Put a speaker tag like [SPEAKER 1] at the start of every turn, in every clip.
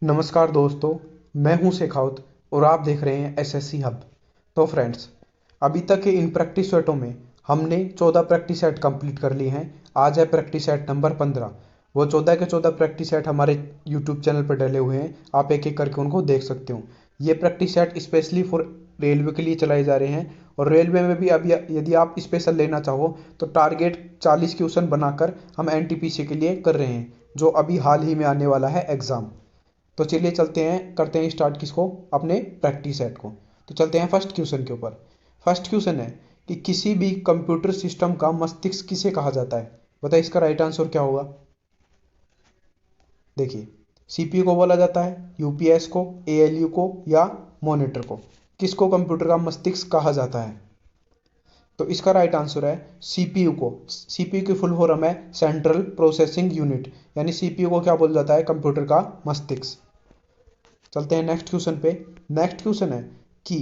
[SPEAKER 1] नमस्कार दोस्तों, मैं हूं शेखावत और आप देख रहे हैं एसएससी हब। तो फ्रेंड्स, अभी तक के इन प्रैक्टिस सेटों में हमने 14 प्रैक्टिस सेट कंप्लीट कर लिए हैं। आज है प्रैक्टिस सेट नंबर 15। वो 14 के 14 प्रैक्टिस सेट हमारे यूट्यूब चैनल पर डले हुए हैं, आप एक एक करके उनको देख सकते हो। ये practice set specially for railway के लिए चलाए जा रहे हैं और रेलवे में भी अभी यदि आप स्पेशल लेना चाहो तो टारगेट 40 क्वेश्चन बनाकर हम एनटीपीसी के लिए कर रहे हैं, जो अभी हाल ही में आने वाला है एग्ज़ाम। तो चलिए चलते हैं, करते हैं स्टार्ट किसको, अपने प्रैक्टिस सेट को। तो चलते हैं फर्स्ट क्वेश्चन के ऊपर। फर्स्ट क्वेश्चन है कि किसी भी कंप्यूटर सिस्टम का मस्तिष्क किसे कहा जाता है। बताइए इसका राइट आंसर क्या होगा। देखिए, सीपीयू को बोला जाता है, यूपीएस को, एएलयू को या मॉनिटर को। किसको कंप्यूटर का मस्तिष्क कहा जाता है? तो इसका राइट आंसर है सीपीयू को। सीपीयू की फुल फॉर्म है सेंट्रल प्रोसेसिंग यूनिट, यानी सीपीयू को क्या बोला जाता है? कंप्यूटर का मस्तिष्क। चलते हैं नेक्स्ट क्वेश्चन पे। नेक्स्ट क्वेश्चन है कि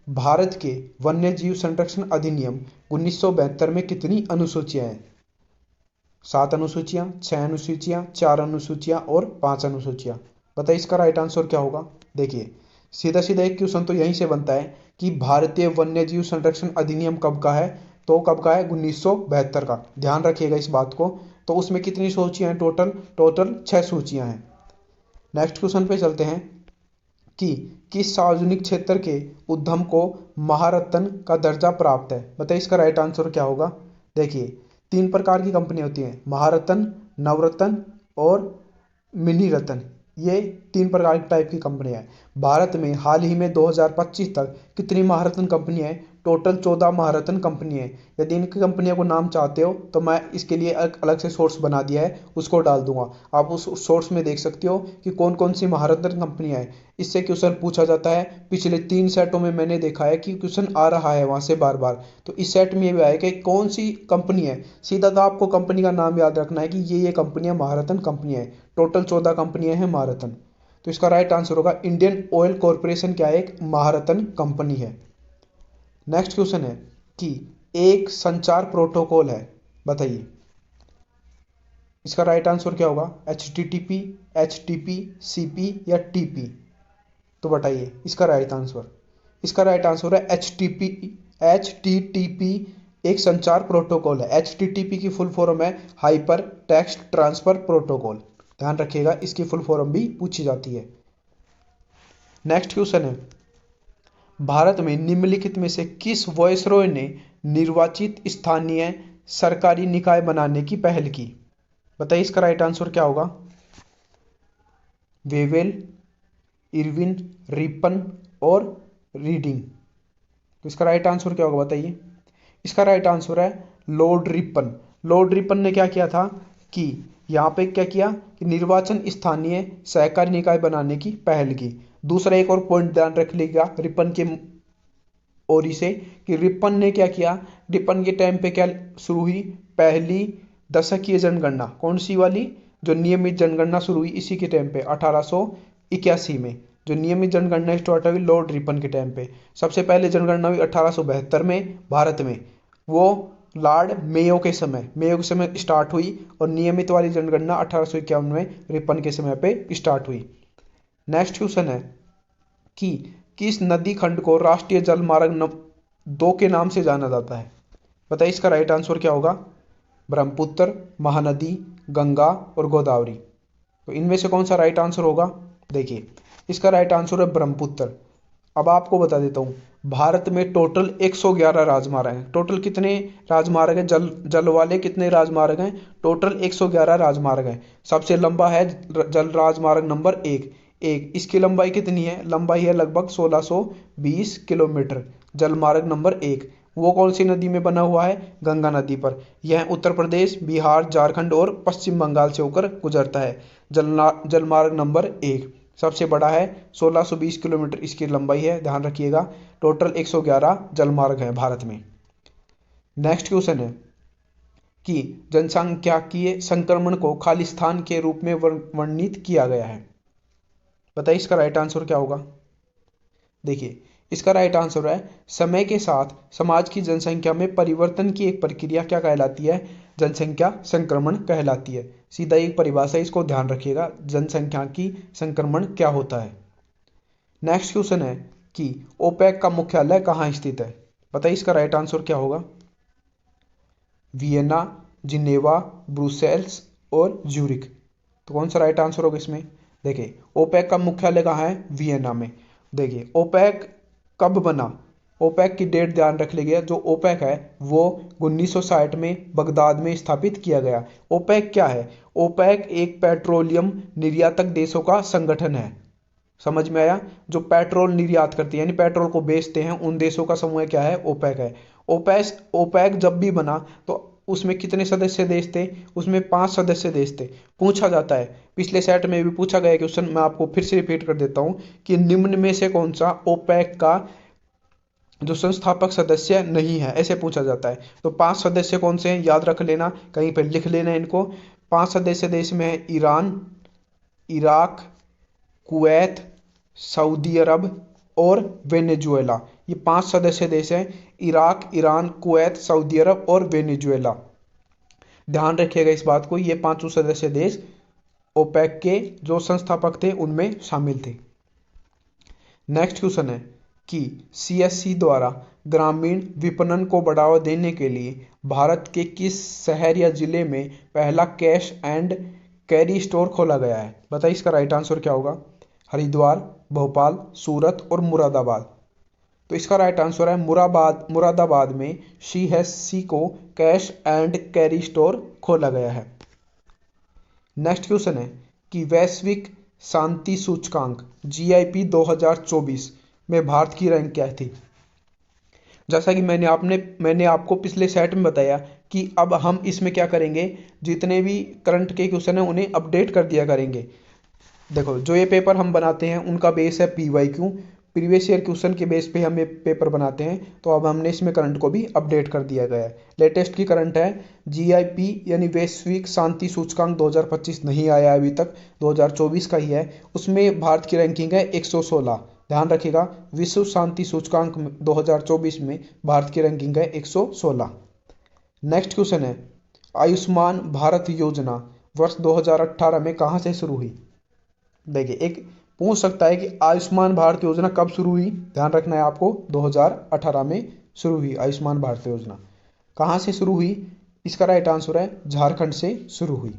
[SPEAKER 1] भारत के वन्य जीव संरक्षण अधिनियम 1972 में कितनी अनुसूचियां हैं? 7 अनुसूचियां, 6 अनुसूचियां, 4 अनुसूचियां और 5 अनुसूचियां। बताइए इसका राइट आंसर क्या होगा। देखिए, सीधा सीधा एक क्वेश्चन तो यहीं से बनता है कि भारतीय वन्य जीव संरक्षण अधिनियम कब का है? तो कब का है? 1972 का। ध्यान रखिएगा इस बात को। तो उसमें कितनी सूचियां हैं? टोटल टोटल 6 सूचियां हैं। नेक्स्ट क्वेश्चन पे चलते हैं कि किस सार्वजनिक क्षेत्र के उद्यम को महारत्न का दर्जा प्राप्त है। बताइए इसका राइट आंसर क्या होगा। देखिए, 3 प्रकार की कंपनी होती हैं, महारत्न, नवरत्न और मिनी रत्न। ये 3 प्रकार की टाइप की कंपनियां हैं। भारत में हाल ही में 2025 तक कितनी महारत्न कंपनियां हैं? टोटल 14 महारत्न कंपनी है। यदि इन कंपनियों को नाम चाहते हो तो मैं इसके लिए एक अलग से सोर्स बना दिया है, उसको डाल दूंगा। आप उस सोर्स में देख सकते हो कि कौन कौन सी महारत्न कंपनियां हैं। इससे क्वेश्चन पूछा जाता है। पिछले 3 सेटों में मैंने देखा है कि क्वेश्चन आ रहा है वहां से बार बार। तो इस सेट में ये भी आया कि कौन सी कंपनी है। सीधा तो आपको कंपनी का नाम याद रखना है कि ये कंपनियां महारत्न कंपनियां हैं। टोटल 14 कंपनियां हैं महारत्न। तो इसका राइट आंसर होगा इंडियन ऑयल कॉरपोरेशन, क्या है? एक महारत्न कंपनी है। नेक्स्ट क्वेश्चन है कि एक संचार प्रोटोकॉल है। बताइए इसका राइट आंसर क्या होगा। HTTP, HTP, CP या TP। तो बताइए इसका राइट आंसर। इसका राइट आंसर है HTP। HTTP एक संचार प्रोटोकॉल है। HTTP की फुल फॉर्म है हाइपर टेक्स्ट ट्रांसफर प्रोटोकॉल। ध्यान रखिएगा, इसकी फुल फॉर्म भी पूछी जाती है। नेक्स्ट क्वेश्चन है, भारत में निम्नलिखित में से किस वायसरॉय ने निर्वाचित स्थानीय सरकारी निकाय बनाने की पहल की? बताइए इसका राइट आंसर क्या होगा। वेवेल, इरविन, रिपन और रीडिंग। तो इसका राइट आंसर क्या होगा बताइए। इसका राइट आंसर है लॉर्ड रिपन। लॉर्ड रिपन ने क्या किया था कि यहाँ पे क्या किया कि निर्वाचन स्थानीय सहकारी निकाय बनाने की पहल की। दूसरा एक और पॉइंट ध्यान रख लीजिएगा रिपन के और इसे कि रिपन ने क्या किया। रिपन के टाइम पे क्या शुरू हुई? पहली दशकीय जनगणना। कौन सी वाली? जो नियमित जनगणना शुरू हुई इसी के टाइम पे 1881 में। जो नियमित जनगणना स्टार्ट हुई लॉर्ड रिपन के टाइम पे। सबसे पहले जनगणना हुई 1872 में भारत में, वो लॉर्ड मेयो के समय स्टार्ट हुई। और नियमित वाली जनगणना 1851 में रिपन के समय पे स्टार्ट हुई। नेक्स्ट क्वेश्चन है कि किस नदी खंड को राष्ट्रीय जल मार्ग 2 के नाम से जाना जाता है? बताइए इसका राइट आंसर क्या होगा। ब्रह्मपुत्र, महानदी, गंगा और गोदावरी। तो इनमें से कौन सा राइट आंसर होगा? देखिए, इसका राइट आंसर है ब्रह्मपुत्र। अब आपको बता देता हूँ, भारत में टोटल 111 राजमार्ग हैं। टोटल कितने राजमार्ग हैं? जल वाले कितने राजमार्ग हैं? टोटल 111 राजमार्ग हैं। सबसे लंबा है जल राजमार्ग नंबर 1। इसकी लंबाई कितनी है? लंबाई है लगभग 1620 किलोमीटर। जलमार्ग नंबर 1 वो कौन सी नदी में बना हुआ है? गंगा नदी पर। यह उत्तर प्रदेश, बिहार, झारखंड और पश्चिम बंगाल से होकर गुजरता है। जलमार्ग नंबर 1 सबसे बड़ा है, 1620 किलोमीटर इसकी लंबाई है। ध्यान रखिएगा, टोटल 111 जलमार्ग है भारत में। नेक्स्ट क्वेश्चन है कि जनसांख्यिकीय संक्रमण को खालिस्तान के रूप में वर्णित किया गया है। बताइए इसका राइट आंसर क्या होगा। देखिए, इसका राइट आंसर है समय के साथ समाज की जनसंख्या में परिवर्तन की एक प्रक्रिया क्या कहलाती है? जनसंख्या संक्रमण कहलाती है। सीधा एक परिभाषा है, इसको ध्यान रखिएगा, जनसंख्या की संक्रमण क्या होता है। नेक्स्ट क्वेश्चन है कि ओपेक का मुख्यालय कहाँ स्थित है। बताइए इसका राइट आंसर क्या होगा। वियना, जिनेवा, ब्रुसेल्स और ज्यूरिक। तो कौन सा राइट आंसर होगा इसमें। देखिए ओपेक का मुख्यालय कहाँ है, वियना में। देखिए ओपेक कब बना, ओपेक की डेट ध्यान रख लीजिए। जो ओपेक है वो 1960 में बगदाद में स्थापित किया गया। ओपेक क्या है, ओपेक एक पेट्रोलियम निर्यातक देशों का संगठन है। समझ में आया। जो पेट्रोल निर्यात करती है यानी पेट्रोल को बेचते हैं उन देशों का समूह क्या है, ओपेक है। ओपेक जब भी बना तो उसमें कितने सदस्य देश थे, उसमें 5 सदस्य देश थे। पूछा जाता है, पिछले सेट में भी पूछा गया क्वेश्चन, मैं आपको फिर से रिपीट कर देता हूं कि निम्न में से कौन सा ओपेक का जो संस्थापक सदस्य नहीं है, ऐसे पूछा जाता है। तो 5 सदस्य कौन से हैं याद रख लेना, कहीं पर लिख लेना इनको। 5 सदस्य देश में है ईरान, इराक, कुवैत, सऊदी अरब और वेनेजुएला। ये 5 सदस्य देश हैं, इराक, ईरान, कुवैत, सऊदी अरब और वेनेजुएला। ध्यान रखिएगा इस बात को, ये 5 सदस्य देश ओपेक के जो संस्थापक थे उनमें शामिल थे। नेक्स्ट क्वेश्चन है कि सीएससी द्वारा ग्रामीण विपणन को बढ़ावा देने के लिए भारत के किस शहर या जिले में पहला कैश एंड कैरी स्टोर खोला गया है। बताइए इसका राइट आंसर क्या होगा। हरिद्वार, भोपाल, सूरत और मुरादाबाद। तो इसका राइट आंसर है मुरादाबाद में सीएससी को कैश एंड कैरी स्टोर खोला गया है। नेक्स्ट क्वेश्चन है कि वैश्विक शांति सूचकांक जीआईपी 2024 में भारत की रैंक क्या थी। जैसा कि मैंने आपको पिछले सेट में बताया कि अब हम इसमें क्या करेंगे, जितने भी करंट के क्वेश्चन हैं उन्हें अपडेट कर दिया करेंगे। देखो जो ये पेपर हम बनाते हैं उनका बेस है पीवाईक्यू, प्रीवियस ईयर क्वेश्चन के बेस पे हम ये पेपर बनाते हैं। तो अब हमने इसमें करंट को भी अपडेट कर दिया गया है। लेटेस्ट की करंट है जीआईपी यानी वैश्विक शांति सूचकांक 2025 नहीं आया अभी तक, 2024 का ही है। उसमें भारत की रैंकिंग है 116। ध्यान रखिएगा, विश्व शांति सूचकांक 2024 में भारत की रैंकिंग है 116। नेक्स्ट क्वेश्चन है आयुष्मान भारत योजना वर्ष 2018 में कहाँ से शुरू हुई। देखिए एक पूछ सकता है कि आयुष्मान भारत योजना कब शुरू हुई। ध्यान रखना है आपको, 2018 में शुरू हुई आयुष्मान भारत योजना। कहाँ से शुरू हुई, इसका राइट आंसर है झारखंड से शुरू हुई।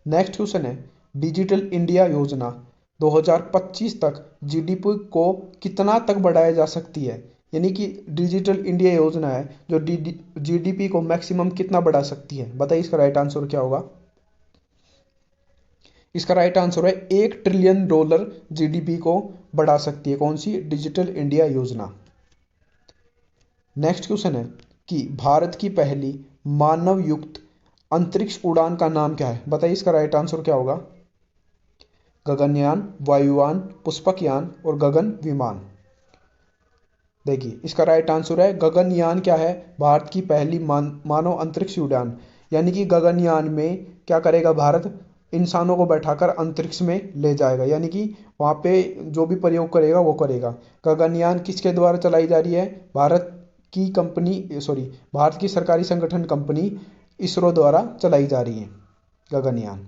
[SPEAKER 1] नेक्स्ट क्वेश्चन है डिजिटल इंडिया योजना 2025 तक जीडीपी को कितना तक बढ़ाया जा सकती है। यानी कि डिजिटल इंडिया योजना है जो जीडीपी को मैक्सिमम कितना बढ़ा सकती है। बताइए इसका राइट आंसर क्या होगा। इसका राइट आंसर है $1 ट्रिलियन जीडीपी को बढ़ा सकती है। कौन सी, डिजिटल इंडिया योजना। नेक्स्ट क्वेश्चन है कि भारत की पहली मानव युक्त अंतरिक्ष उड़ान का नाम क्या है। बताइए इसका राइट आंसर क्या होगा। गगनयान, वायुयान, पुष्पकयान और गगन विमान। देखिए इसका राइट आंसर है गगनयान। क्या है, भारत की पहली मानव अंतरिक्ष उड़ान। यानी कि गगनयान में क्या करेगा भारत, इंसानों को बैठाकर अंतरिक्ष में ले जाएगा, यानी कि वहाँ पे जो भी प्रयोग करेगा वो करेगा। गगनयान किसके द्वारा चलाई जा रही है, भारत की सरकारी संगठन कंपनी इसरो द्वारा चलाई जा रही है गगनयान।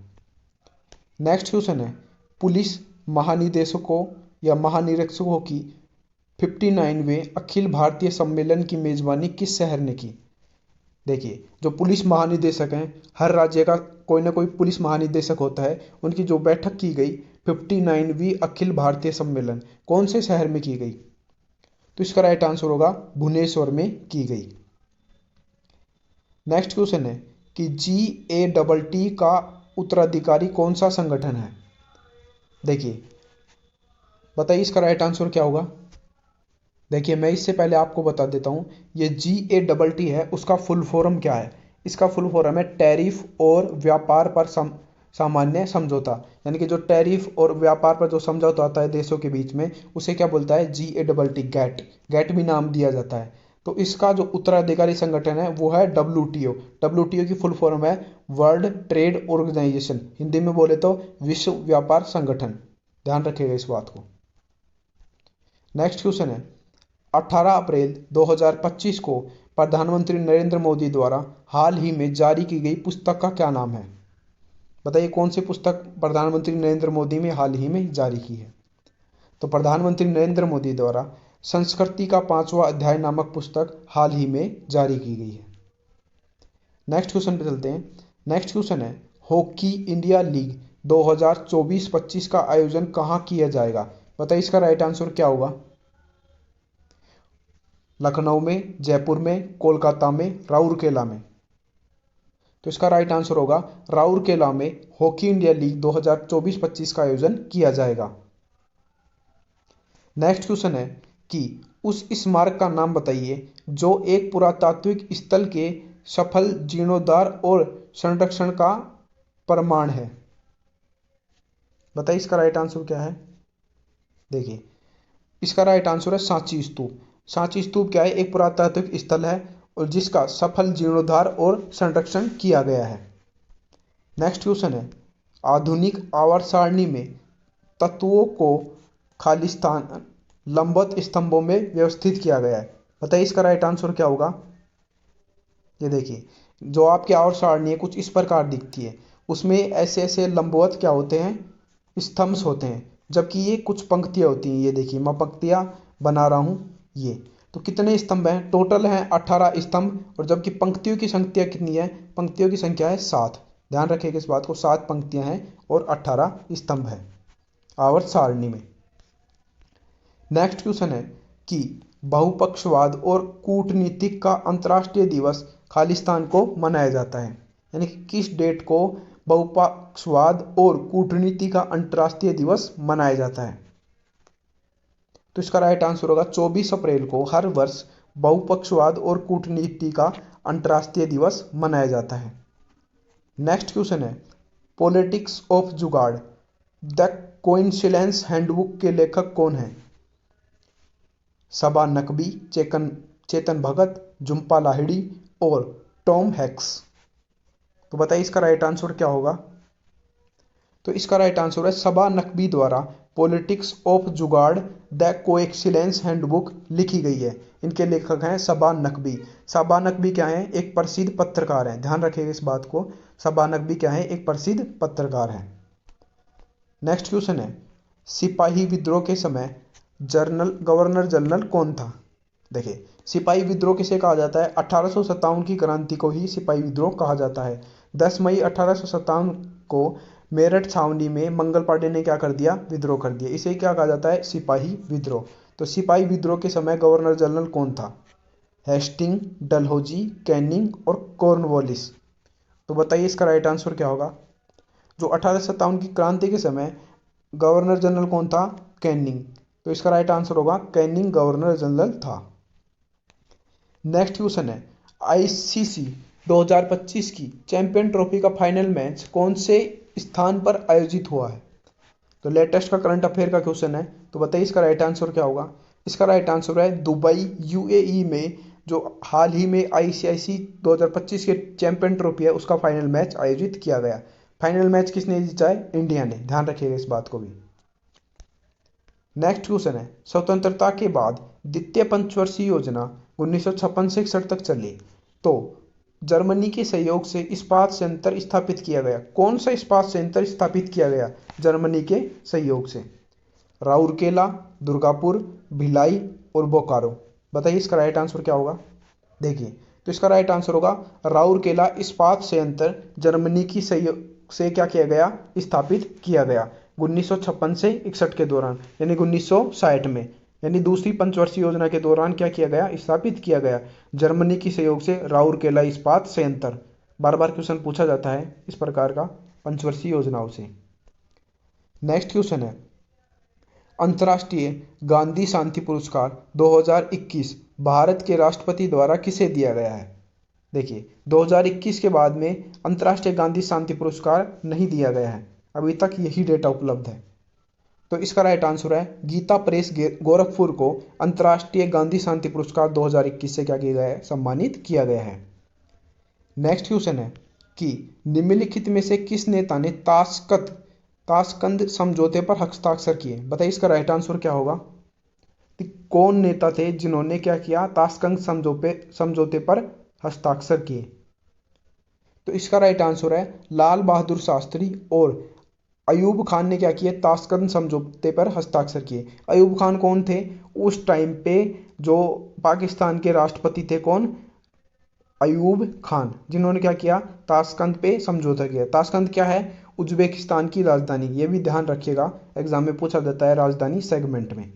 [SPEAKER 1] नेक्स्ट क्वेश्चन है पुलिस महानिदेशकों या महानिरीक्षकों की 59वें अखिल भारतीय सम्मेलन की मेजबानी किस शहर ने की। देखिए जो पुलिस महानिदेशक हैं, हर राज्य का कोई ना कोई पुलिस महानिदेशक होता है, उनकी जो बैठक की गई 59वीं अखिल भारतीय सम्मेलन कौन से शहर में की गई। तो इसका राइट आंसर होगा भुवनेश्वर में की गई। नेक्स्ट क्वेश्चन है कि GATT का उत्तराधिकारी कौन सा संगठन है। देखिए बताइए इसका राइट आंसर क्या होगा। देखिए मैं इससे पहले आपको बता देता हूं, ये GATT है, उसका फुल फॉर्म क्या है। इसका फुल फॉर्म है टैरिफ और व्यापार पर सामान्य समझौता। यानी कि जो टैरिफ और व्यापार पर जो समझौता होता है देशों के बीच में, उसे क्या बोलता है, GATT, गैट भी नाम दिया जाता है। तो इसका जो उत्तराधिकारी संगठन है वो है WTO की फुल फॉर्म है वर्ल्ड ट्रेड ऑर्गेनाइजेशन, हिंदी में बोले तो विश्व व्यापार संगठन। ध्यान रखिएगा इस बात को। नेक्स्ट क्वेश्चन है 18 अप्रैल 2025 को प्रधानमंत्री नरेंद्र मोदी द्वारा हाल ही में जारी की गई पुस्तक का क्या नाम है? बताइए कौन सी पुस्तक प्रधानमंत्री नरेंद्र मोदी में हाल ही में जारी की है? तो प्रधानमंत्री नरेंद्र मोदी द्वारा संस्कृति का 5वां अध्याय नामक पुस्तक हाल ही में जारी की गई है। नेक्स्ट क्वेश्चन पे चलते हैं। नेक्स्ट क्वेश्चन है, हॉकी इंडिया लीग 2024-25 का आयोजन कहाँ किया जाएगा? बताइए इसका राइट आंसर क्या होगा? लखनऊ में, जयपुर में, कोलकाता में, राउरकेला में। तो इसका राइट आंसर होगा राउरकेला में हॉकी इंडिया लीग 2024-25 का आयोजन किया जाएगा। नेक्स्ट क्वेश्चन है कि उस स्मारक का नाम बताइए जो एक पुरातात्विक स्थल के सफल जीर्णोद्धार और संरक्षण का प्रमाण है। बताइए इसका राइट आंसर क्या है? देखिए इसका राइट आंसर है सांची स्तूप। सांची स्तूप क्या है? एक पुरातात्विक स्थल है और जिसका सफल जीर्णोद्धार और संरक्षण किया गया है। नेक्स्ट क्वेश्चन है, आधुनिक आवर्त सारणी में तत्वों को खालिस्तान लंबवत स्तंभों में व्यवस्थित किया गया है। बताइए इसका राइट आंसर क्या होगा? ये देखिए जो आपकी आवर्त सारणी है कुछ इस प्रकार दिखती है, उसमें ऐसे ऐसे लंबवत क्या होते हैं? स्तंभ होते हैं, जबकि ये कुछ पंक्तियां होती हैं। ये देखिए मैं पंक्तियां बना रहा हूं। ये तो कितने स्तंभ हैं? टोटल हैं 18 स्तंभ, और जबकि पंक्तियों की संख्या कितनी है? पंक्तियों की संख्या है 7। ध्यान रखिएगा इस बात को, 7 पंक्तियां हैं और 18 स्तंभ है आवर्त सारणी में। नेक्स्ट क्वेश्चन है कि बहुपक्षवाद और कूटनीतिक का अंतर्राष्ट्रीय दिवस खालिस्तान को मनाया जाता है, यानी कि किस डेट को बहुपक्षवाद और कूटनीति का अंतर्राष्ट्रीय दिवस मनाया जाता है? तो इसका राइट आंसर होगा 24 अप्रैल को हर वर्ष बहुपक्षवाद और कूटनीति का अंतर्राष्ट्रीय दिवस मनाया जाता है। नेक्स्ट क्वेश्चन है, पॉलिटिक्स ऑफ जुगाड़ द कोइंसिडेंस हैंडबुक के लेखक कौन है? सबा नकवी, चेतन भगत, झुंपा लाहिड़ी और टॉम हैक्स। तो बताइए इसका राइट आंसर क्या होगा? तो इसका राइट आंसर है सबा नकवी द्वारा पॉलिटिक्स ऑफ जुगाड़ द कोएक्सीलेंस हैंडबुक लिखी गई है। इनके लेखक हैं सबा नकवी। सबा नकवी क्या है? एक प्रसिद्ध पत्रकार हैं। ध्यान रखिएगा इस बात को, सबा नकवी क्या है? एक प्रसिद्ध पत्रकार हैं। नेक्स्ट क्वेश्चन है, सिपाही विद्रोह के समय गवर्नर जनरल कौन था? देखिए सिपाही विद्रोह किसे कहा जाता है? 1857 की क्रांति को ही सिपाही विद्रोह कहा जाता है। 10 मई 1857 को मेरठ छावनी में मंगल पांडे ने क्या कर दिया? विद्रोह कर दिया। इसे क्या कहा जाता है? सिपाही विद्रोह। तो सिपाही विद्रोह के समय गवर्नर जनरल कौन था? हेस्टिंग, डलहौजी, कैनिंग और कॉर्नवालिस। तो बताइए इसका राइट आंसर क्या होगा? जो 1857 की क्रांति के समय गवर्नर जनरल कौन था? कैनिंग। तो इसका राइट आंसर होगा कैनिंग गवर्नर जनरल था। नेक्स्ट क्वेश्चन है, आईसीसी 2025 की चैंपियन ट्रॉफी का फाइनल मैच कौन से स्थान पर आयोजित हुआ है? तो लेटेस्ट का करंट अफेयर का क्वेश्चन है, तो बताइए इसका राइट आंसर क्या होगा? इसका राइट आंसर है दुबई, यूएई में जो हाल ही में आईसीसी 2025 के चैंपियन ट्रॉफी है उसका फाइनल मैच आयोजित किया गया। फाइनल मैच किसने जीता है? इंडिया ने। ध्यान रखिएगा इस बात को भी। नेक्स्ट क्वेश्चन है, स्वतंत्रता के बाद द्वितीय पंचवर्षीय योजना 1956 से 61 तक चली, तो जर्मनी के सहयोग से इस्पात संयंत्र स्थापित किया गया। कौन सा इस्पात संयंत्र स्थापित किया गया जर्मनी के सहयोग से? राउरकेला, दुर्गापुर, भिलाई और बोकारो। बताइए इसका राइट आंसर क्या होगा? देखिए तो इसका राइट आंसर होगा राउरकेला इस्पात संयंत्र जर्मनी की सहयोग से क्या किया गया? स्थापित किया गया 1956 से 61 के दौरान, यानी 1960 में, यानी दूसरी पंचवर्षीय योजना के दौरान क्या किया गया? स्थापित किया गया जर्मनी की सहयोग से राउरकेला इस्पात संयंत्र। बार बार क्वेश्चन पूछा जाता है इस प्रकार का पंचवर्षीय योजनाओं से। नेक्स्ट क्वेश्चन है, अंतर्राष्ट्रीय गांधी शांति पुरस्कार 2021 भारत के राष्ट्रपति द्वारा किसे दिया गया है? देखिए 2021 के बाद में अंतर्राष्ट्रीय गांधी शांति पुरस्कार नहीं दिया गया है, अभी तक यही डेटा उपलब्ध है। तो इसका राइट आंसर है गीता प्रेस गोरखपुर को अंतर्राष्ट्रीय गांधी शांति पुरस्कार 2021 से क्या किया गया है? सम्मानित किया गया है। नेक्स्ट क्वेश्चन है कि निम्नलिखित में से किस नेता ने ताशकंद समझौते पर हस्ताक्षर किए? बताइए इसका राइट आंसर क्या होगा? तो कौन नेता थे जिन्होंने क्या किया, ताशकंद समझौते पर हस्ताक्षर किए? तो इसका राइट आंसर है लाल बहादुर शास्त्री और अयूब खान ने क्या किया, ताशकंद समझौते पर हस्ताक्षर किए। अयूब खान कौन थे? उस टाइम पे जो पाकिस्तान के राष्ट्रपति थे, कौन? अयूब खान, जिन्होंने क्या किया, ताशकंद पे समझौता किया। ताशकंद क्या है? उज्बेकिस्तान की राजधानी। ये भी ध्यान रखिएगा, एग्जाम में पूछा जाता है राजधानी सेगमेंट में।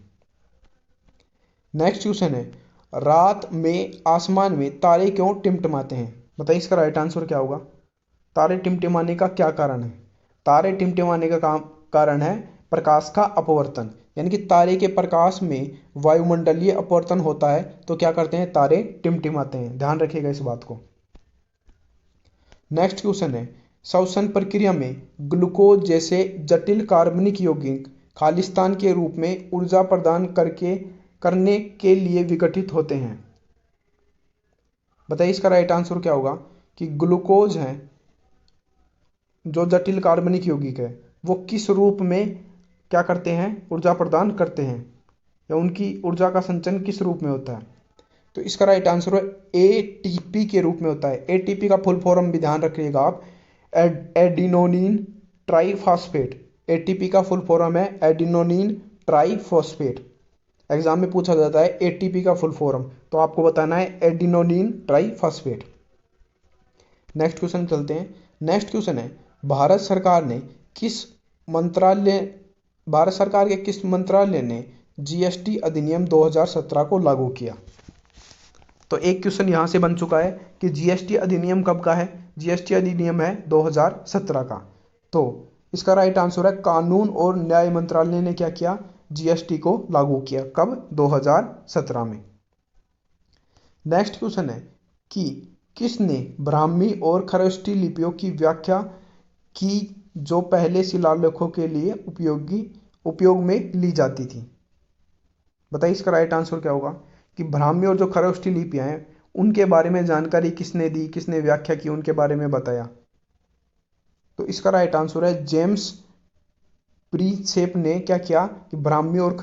[SPEAKER 1] नेक्स्ट क्वेश्चन है, रात में आसमान में तारे क्यों टिमटिमाते हैं? बताइए इसका राइट आंसर क्या होगा। तारे टिमटिमाने का क्या कारण है? तारे टिमटिमाने का कारण है प्रकाश का अपवर्तन, यानी कि तारे के प्रकाश में वायुमंडलीय अपवर्तन होता है, तो क्या करते हैं, तारे टिमटिमाते हैं। ध्यान रखिएगा इस बात को। नेक्स्ट क्वेश्चन है, श्वसन प्रक्रिया में ग्लूकोज जैसे जटिल कार्बनिक यौगिक खालिस्तान के रूप में ऊर्जा प्रदान करने के लिए विघटित होते हैं। बताइए इसका राइट आंसर क्या होगा कि ग्लूकोज है जो जटिल कार्बनिक यौगिक है, वो किस रूप में क्या करते हैं, ऊर्जा प्रदान करते हैं, या उनकी ऊर्जा का संचयन किस रूप में होता है? तो इसका राइट आंसर है एटीपी के रूप में होता है। एटीपी का फुल फॉर्म भी ध्यान रखिएगा आप, एडिनोनिन ट्राइफॉस्फेट। एटीपी का फुल फॉर्म है एडिनोनिन ट्राइफॉस्फेट। एग्जाम में पूछा जाता है एटीपी का फुल फॉर्म, तो आपको बताना है एडिनोनिन ट्राइफॉस्फेट। नेक्स्ट क्वेश्चन चलते हैं। नेक्स्ट क्वेश्चन है, भारत सरकार के किस मंत्रालय ने जीएसटी अधिनियम 2017 को लागू किया? तो एक क्वेश्चन यहां से बन चुका है कि जीएसटी अधिनियम कब का है? जीएसटी अधिनियम है 2017 का। तो इसका राइट आंसर है कानून और न्याय मंत्रालय ने क्या किया, जीएसटी को लागू किया। कब? 2017 में। नेक्स्ट क्वेश्चन है कि किसने ब्राह्मी और खरोष्ठी लिपियों की व्याख्या की जो पहले शिलालेखों के लिए उपयोग में ली जाती थी? बताइए इसका राइट आंसर क्या होगा कि ब्राह्मी और जो खरोष्ठी लिपियां हैं उनके बारे में जानकारी किसने दी, किसने व्याख्या की, उनके बारे में बताया? तो इसका राइट आंसर है जेम्स प्रीसेप ने क्या किया कि ब्राह्मी और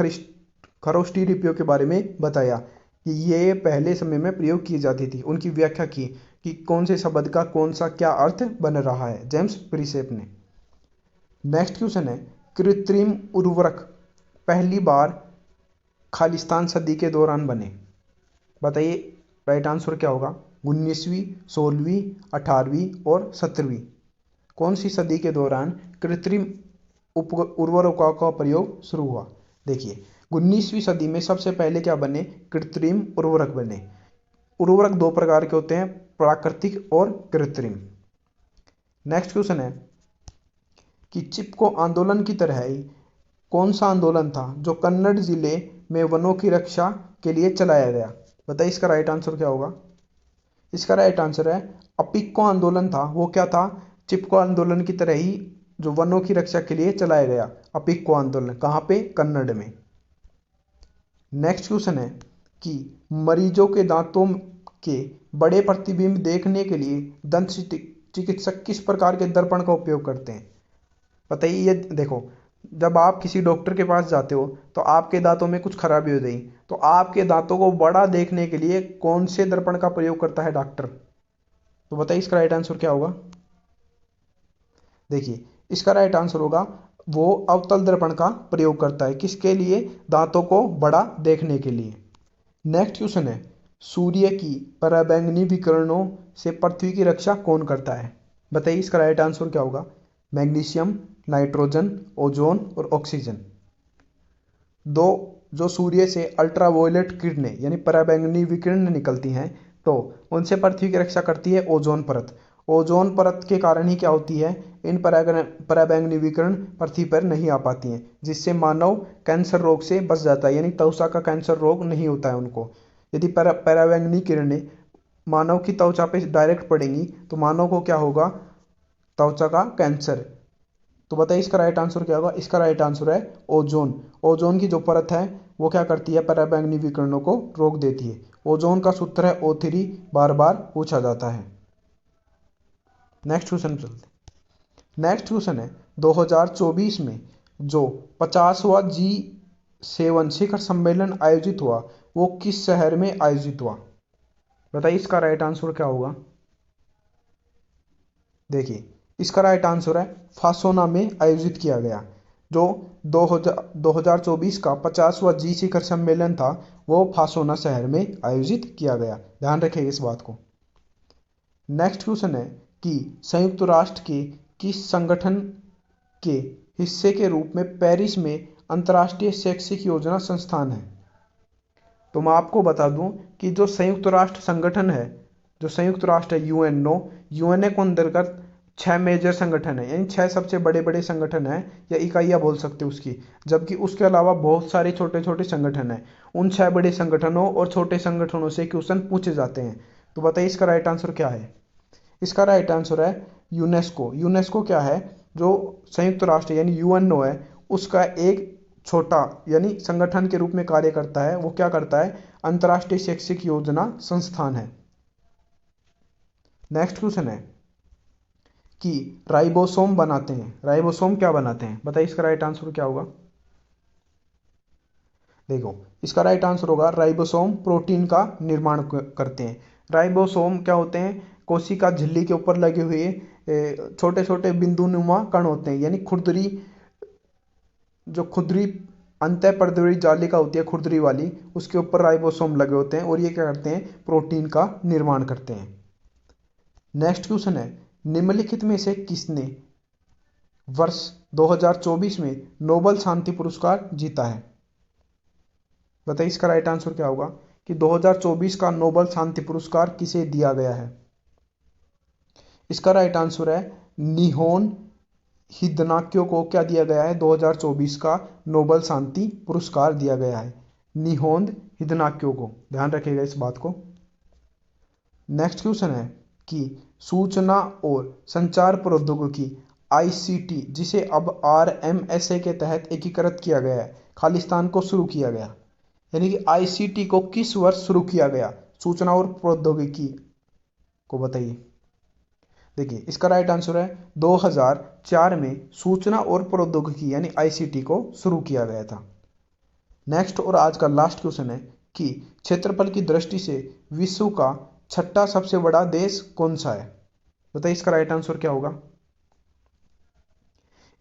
[SPEAKER 1] खरोष्ठी लिपियों के बारे में बताया कि ये पहले समय में प्रयोग की जाती थी, उनकी व्याख्या की कि कौन से शब्द का कौन सा क्या अर्थ बन रहा है, जेम्स प्रीसेप ने। नेक्स्ट क्वेश्चन है, कृत्रिम उर्वरक पहली बार खालिस्तान सदी के दौरान बने। बताइए राइट आंसर क्या होगा। 19वीं, 16वीं, 18वीं और 17वीं, कौन सी सदी के दौरान कृत्रिम उर्वरकों का प्रयोग शुरू हुआ? देखिए 19वीं सदी में सबसे पहले क्या बने, कृत्रिम उर्वरक बने। उर्वरक दो प्रकार के होते हैं, प्राकृतिक और कृत्रिम। नेक्स्ट क्वेश्चन है कि चिपको आंदोलन की तरह ही कौन सा आंदोलन था जो कन्नड़ जिले में वनों की रक्षा के लिए चलाया गया? बताइए इसका राइट आंसर क्या होगा। इसका राइट आंसर है अपिक्को आंदोलन था। वो क्या था, चिपको आंदोलन की तरह ही जो वनों की रक्षा के लिए चलाया गया, अपिक्को आंदोलन। कहाँ पे? कन्नड़ में। नेक्स्ट क्वेश्चन है कि मरीजों के दांतों के बड़े प्रतिबिंब देखने के लिए दंत चिकित्सक किस प्रकार के दर्पण का उपयोग करते हैं? बताइए। ये देखो, जब आप किसी डॉक्टर के पास जाते हो तो आपके दांतों में कुछ खराबी हो गई, तो आपके दांतों को बड़ा देखने के लिए कौन से दर्पण का प्रयोग करता है डॉक्टर? तो बताइए इसका राइट आंसर क्या होगा। देखिए इसका राइट आंसर होगा वो अवतल दर्पण का प्रयोग करता है। किसके लिए? दांतों को बड़ा देखने के लिए। नेक्स्ट क्वेश्चन है, सूर्य की पराबैंगनी विकिरणों से पृथ्वी की रक्षा कौन करता है? बताइए इसका राइट आंसर क्या होगा। मैग्नीशियम, नाइट्रोजन, ओजोन और ऑक्सीजन। दो जो सूर्य से अल्ट्रावायलेट किरणें यानी पराबैंगनी विकिरण निकलती हैं, तो उनसे पृथ्वी की रक्षा करती है ओजोन परत। ओजोन परत के कारण ही क्या होती है, इन पराबैंगनी विकिरण पृथ्वी पर नहीं आ पाती हैं, जिससे मानव कैंसर रोग से बच जाता है, यानी त्वचा का कैंसर रोग नहीं होता है उनको। यदि पराबैंगनी किरणें मानव की त्वचा पे डायरेक्ट पड़ेंगी तो मानव को क्या होगा, त्वचा का कैंसर। तो बताइए इसका राइट आंसर क्या होगा। इसका राइट आंसर है ओजोन। ओजोन की जो परत है वो क्या करती है, पराबैंगनी विकिरणों को रोक देती है। ओजोन का सूत्र है O3, बार बार पूछा जाता है। नेक्स्ट क्वेश्चन चलते। नेक्स्ट क्वेश्चन है 2024 में जो 50वां 7 शिखर सम्मेलन आयोजित हुआ वो किस शहर में आयोजित हुआ? बताइए इसका राइट आंसर क्या होगा। देखिए इसका राइट आंसर है फासोना में आयोजित किया गया। जो 2024 का 50वां जी शिखर सम्मेलन था वो फासोना शहर में आयोजित किया गया। ध्यान रखिएगा इस बात को। नेक्स्ट क्वेश्चन है कि संयुक्त राष्ट्र के किस संगठन के हिस्से के रूप में पेरिस में अंतर्राष्ट्रीय शैक्षिक योजना संस्थान है? तो मैं आपको बता दूं कि जो संयुक्त राष्ट्र संगठन है, जो संयुक्त राष्ट्र है यूएनए को अंतर्गत 6 मेजर संगठन है, यानी 6 सबसे बड़े बड़े संगठन है या इकाइयां बोल सकते हो उसकी। जबकि उसके अलावा बहुत सारे छोटे छोटे संगठन हैं। उन 6 बड़े संगठनों और छोटे संगठनों से क्वेश्चन पूछे जाते हैं। तो बताइए इसका राइट आंसर क्या है। इसका राइट आंसर है यूनेस्को। यूनेस्को क्या है? जो संयुक्त राष्ट्र यानी यूएनओ है उसका एक छोटा यानी संगठन के रूप में कार्य करता है। वो क्या करता है? अंतर्राष्ट्रीय शैक्षिक योजना संस्थान है। नेक्स्ट क्वेश्चन है कि राइबोसोम बनाते हैं। राइबोसोम क्या बनाते हैं? बताइए इसका राइट आंसर क्या होगा। देखो इसका राइट आंसर होगा राइबोसोम प्रोटीन का निर्माण करते हैं। राइबोसोम क्या होते हैं? कोशिका झिल्ली के ऊपर लगे हुए छोटे छोटे बिंदुनुमा कण होते हैं, यानी खुरदरी, जो खुरदरी अंतःपर्दरी जालिका होती है खुरदरी वाली, उसके ऊपर राइबोसोम लगे होते हैं और ये क्या करते हैं? प्रोटीन का निर्माण करते हैं। नेक्स्ट क्वेश्चन है निम्नलिखित में से किसने वर्ष 2024 में नोबेल शांति पुरस्कार जीता है? बताइए इसका राइट आंसर क्या होगा कि 2024 का नोबेल शांति पुरस्कार किसे दिया गया है? इसका राइट आंसर है निहोन हिदनाक्यो को क्या दिया गया है? 2024 का नोबेल शांति पुरस्कार दिया गया है निहोन हिदनाक्यो को। ध्यान रखिएगा इस बात को। नेक्स्ट क्वेश्चन है कि सूचना और संचार प्रौद्योगिकी आईसीटी जिसे अब आरएमएसए के तहत एकीकृत किया गया है खालिस्तान को शुरू किया गया, यानी कि आईसीटी को किस वर्ष शुरू किया गया? सूचना और प्रौद्योगिकी को बताइए। देखिए इसका राइट आंसर है 2004 में सूचना और प्रौद्योगिकी यानी आईसीटी को शुरू किया गया था। नेक्स्ट और आज का लास्ट क्वेश्चन है कि क्षेत्रफल की दृष्टि से विश्व का 6ठा सबसे बड़ा देश कौन सा है? बताइए इसका राइट आंसर क्या होगा।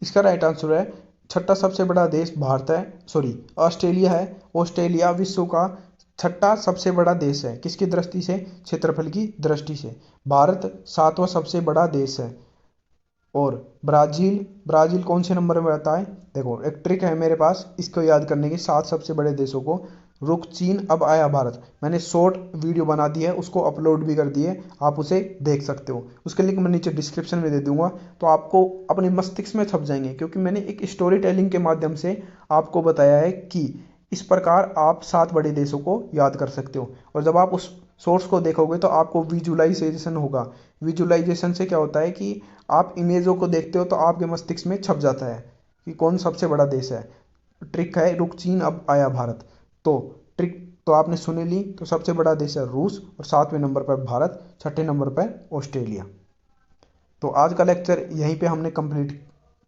[SPEAKER 1] इसका राइट आंसर है 6ठा सबसे बड़ा देश भारत है, सॉरी ऑस्ट्रेलिया है। ऑस्ट्रेलिया विश्व का 6ठा सबसे बड़ा देश है। किसकी दृष्टि से? क्षेत्रफल की दृष्टि से। भारत 7वां सबसे बड़ा देश है। और ब्राजील कौन से नंबर में आता है? देखो एक ट्रिक है मेरे पास इसको याद करने की, 7 सबसे बड़े देशों को। रुक चीन अब आया भारत। मैंने शॉर्ट वीडियो बना दी है, उसको अपलोड भी कर दिए, आप उसे देख सकते हो। उसके लिंक मैं नीचे डिस्क्रिप्शन में दे दूंगा, तो आपको अपने मस्तिष्क में छप जाएंगे, क्योंकि मैंने एक स्टोरी टेलिंग के माध्यम से आपको बताया है कि इस प्रकार आप 7 बड़े देशों को याद कर सकते हो। और जब आप उस सोर्स को देखोगे तो आपको विजुअलाइजेशन होगा। विजुअलाइजेशन से क्या होता है कि आप इमेजों को देखते हो तो आपके मस्तिष्क में छप जाता है कि कौन सबसे बड़ा देश है। ट्रिक है रुक चीन अब आया भारत। तो ट्रिक तो आपने सुन ली। तो सबसे बड़ा देश है रूस और 7वें नंबर पर भारत, 6ठे नंबर पर ऑस्ट्रेलिया। तो आज का लेक्चर यहीं पे हमने कंप्लीट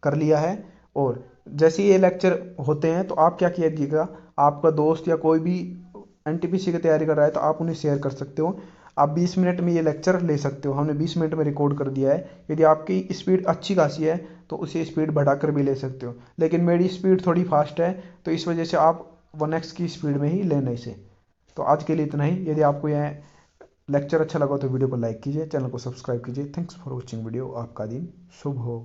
[SPEAKER 1] कर लिया है। और जैसे ये लेक्चर होते हैं तो आप क्या कीजिएगा, आपका दोस्त या कोई भी एनटीपीसी की तैयारी कर रहा है तो आप उन्हें शेयर कर सकते हो। आप 20 मिनट में ये लेक्चर ले सकते हो। हमने 20 मिनट में रिकॉर्ड कर दिया है। यदि आपकी स्पीड अच्छी खासी है तो उसे स्पीड बढ़ाकर भी ले सकते हो, लेकिन मेरी स्पीड थोड़ी फास्ट है तो इस वजह से आप 1x की स्पीड में ही लेना इसे। तो आज के लिए इतना ही। यदि आपको यह लेक्चर अच्छा लगा तो वीडियो को लाइक कीजिए, चैनल को सब्सक्राइब कीजिए। Thanks for watching video. आपका दिन शुभ हो।